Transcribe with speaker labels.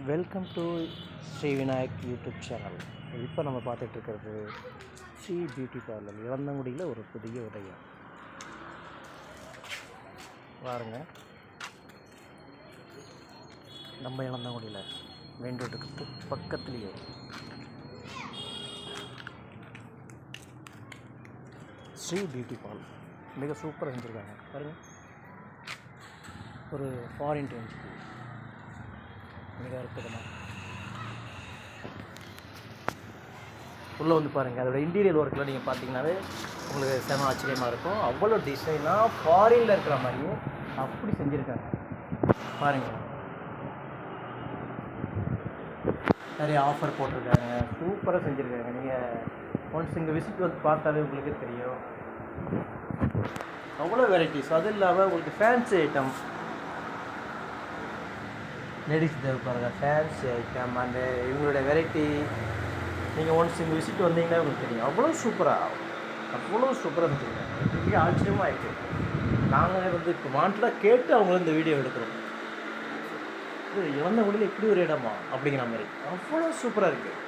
Speaker 1: Welcome to Sri Vinayak YouTube channel. இப்போ நம்ம பார்த்துட்ருக்கிறது ஸ்ரீ பியூட்டி பார்லர் இளந்தங்குடியில் ஒரு புதிய உதயம். பாருங்க, நம்ம இளந்தங்குடியில் மெயின் ரோட்டுக்கு பக்கத்துலேயே ஸ்ரீ பியூட்டி பார்லர் மிக சூப்பராக செஞ்சுருக்காங்க. பாருங்கள், ஒரு ஃபாரின் ரேஞ்சுக்கு மிக அற்புதமாக உள்ளே வந்து பாருங்கள். அதோட இன்டீரியர் ஒர்க்கில் நீங்கள் பார்த்தீங்கன்னாவே உங்களுக்கு செம ஆச்சரியமாக இருக்கும். அவ்வளோ டிசைனாக ஃபாரினில் இருக்கிற மாதிரியே அப்படி செஞ்சுருக்காங்க. பாருங்கள், நிறைய ஆஃபர் போட்டிருக்காங்க, சூப்பராக செஞ்சுருக்காங்க. நீங்கள் ஒன்ஸ் இங்கே விசிட் வந்து பார்த்தாலே உங்களுக்கு தெரியும். அவ்வளோ வெரைட்டிஸ். அது இல்லாமல் உங்களுக்கு ஃபேன்சி ஐட்டம், லேடிஸ் தேவைப்படுற ஃபேன்சி ஐட்டம், அந்த இவங்களோட வெரைட்டி நீங்கள் ஒன்ஸ் இங்கே விசிட் வந்தீங்கன்னா உங்களுக்கு தெரியும். அவ்வளோ சூப்பராக செஞ்சுருக்காங்க. மிக ஆச்சரியமாக ஆகிட்டு நாங்கள் வந்து இப்போ வாண்டடாக கேட்டு அவங்கள இந்த வீடியோ எடுக்கிறோம். இது இளந்தங்குடியில் இப்படி ஒரு இடமா அப்படிங்கிற மாதிரி அவ்வளோ சூப்பராக இருக்குது.